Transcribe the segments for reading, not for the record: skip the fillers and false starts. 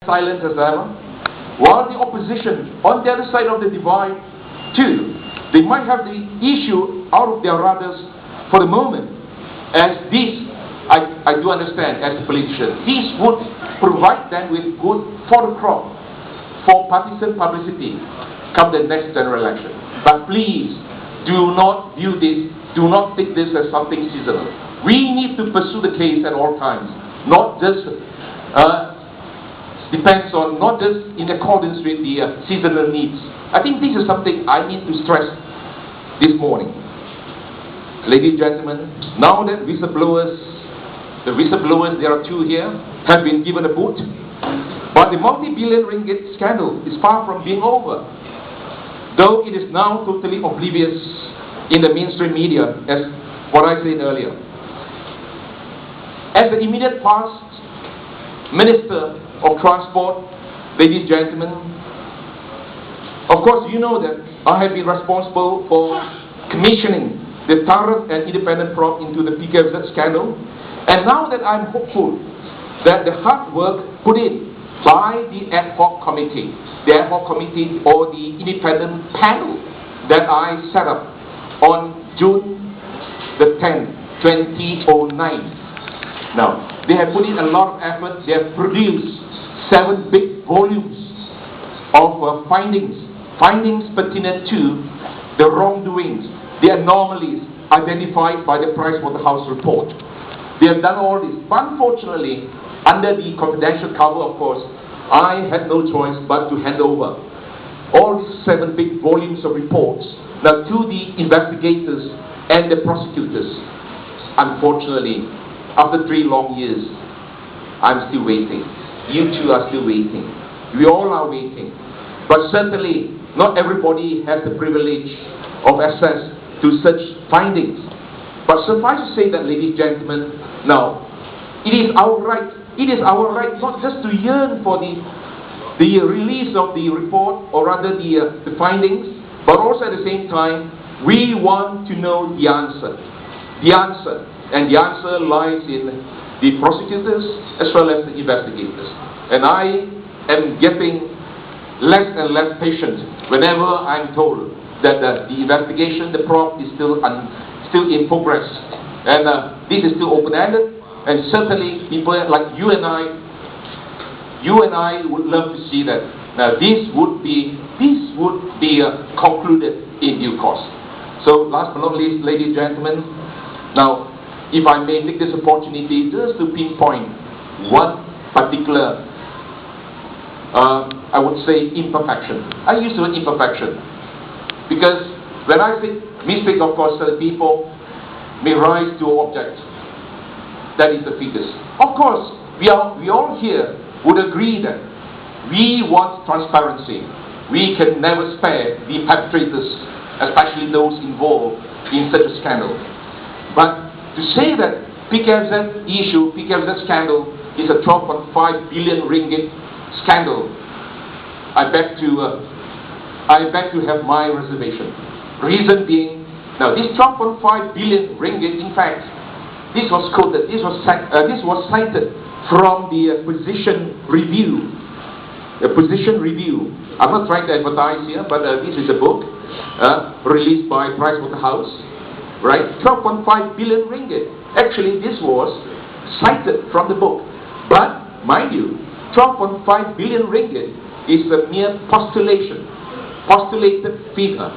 silent as ever, while the opposition on the other side of the divide too, they might have the issue out of their rudders for the moment, as this, I do understand as a politician, this would provide them with good fodder crop for partisan publicity come the next general election. But please, do not view this, do not take this as something seasonal. We need to pursue the case at all times, not just depends on, not just in accordance with the seasonal needs. I think this is something I need to stress this morning. Ladies and gentlemen, now that the whistleblowers, there are two here, have been given a boot, but the multi-billion ringgit scandal is far from being over, though it is now totally oblivious in the mainstream media, as what I said earlier. As the immediate past Minister of Transport, ladies and gentlemen, of course you know that I have been responsible for commissioning the thorough and independent probe into the PKFZ scandal, and now that I'm hopeful that the hard work put in by the ad hoc committee, or the independent panel that I set up on June the 10th, 2009. Now, they have put in a lot of effort. They have produced 7 big volumes of findings pertinent to the wrongdoings, the anomalies identified by the Pricewaterhouse report. They have done all this. But unfortunately, under the confidential cover, of course, I had no choice but to hand over all these 7 big volumes of reports now to the investigators and the prosecutors. Unfortunately, after 3 long years, I'm still waiting. You two are still waiting. We all are waiting. But certainly, not everybody has the privilege of access to such findings. But suffice to say that, ladies and gentlemen, now, it is our right not just to yearn for the release of the report, or rather the findings, but also at the same time, we want to know the answer. And the answer lies in the prosecutors as well as the investigators. And I am getting less and less patient whenever I'm told that the investigation, the probe is still in progress. And this is still open-ended. And certainly people like you and I would love to see that this would be concluded in due course. So last but not least, ladies and gentlemen, now if I may take this opportunity just to pinpoint one particular, I would say, imperfection. I use the word imperfection because when I say mistake, of course, people may rise to object. That is the figures. Of course, we all here would agree that we want transparency. We can never spare the perpetrators, especially those involved in such a scandal. But to say that PKFZ scandal is a 12.5 billion ringgit scandal, I beg to have my reservation. Reason being, now this 12.5 billion ringgit, in fact, this was quoted, this was cited from the position review. The position review. I'm not trying to advertise here, but this is a book released by Pricewaterhouse, right? 12.5 billion ringgit. Actually, this was cited from the book. But, mind you, 12.5 billion ringgit is a mere postulated figure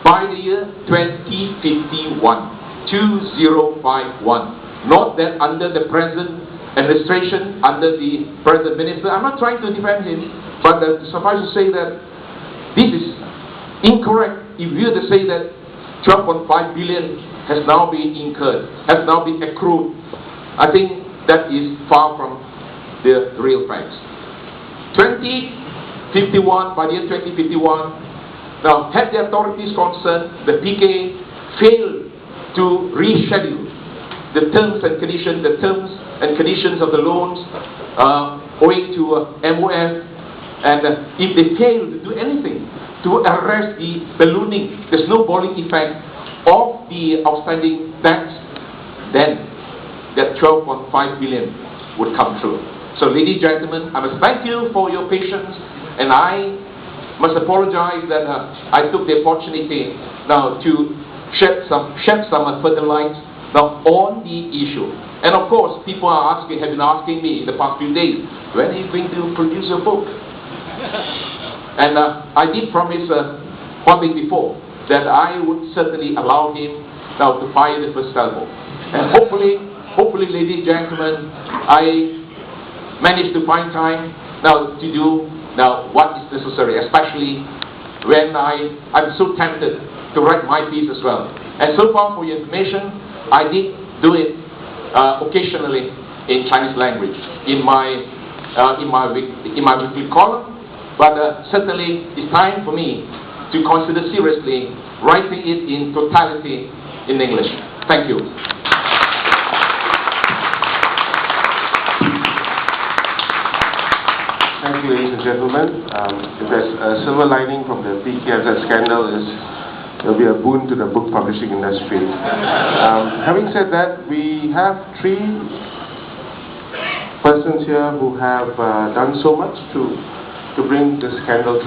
by the year 2051. 2051. Not that under the present administration, under the present minister, I'm not trying to defend him, but suffice to say that this is incorrect if we were to say that 12.5 billion has now been incurred, has now been accrued. I think that is far from the real facts. 2051, by the year 2051, now had the authorities concerned, the PK failed to reschedule the terms and conditions of the loans owing to MOF, and if they fail to do anything to arrest the ballooning, the snowballing effect of the outstanding debts, then that 12.5 billion would come through. So ladies and gentlemen, I must thank you for your patience, and I must apologize that I took the opportunity now to shed some further light now on the issue. And of course, people have been asking me in the past few days, when are you going to produce your book? And I did promise one week before that I would certainly allow him now to fire the first salvo. And hopefully, ladies and gentlemen, I managed to find time now to do now what is necessary, especially when I'm so tempted to write my piece as well. And so far, for your information, I did do it occasionally in Chinese language in my weekly column, but certainly it's time for me to consider seriously writing it in totality in English. Thank you. Thank you, ladies and gentlemen. If there's a silver lining from the PKFZ scandal, is there'll be a boon to the book publishing industry. Having said that, we have 3 persons here who have done so much to bring the scandal to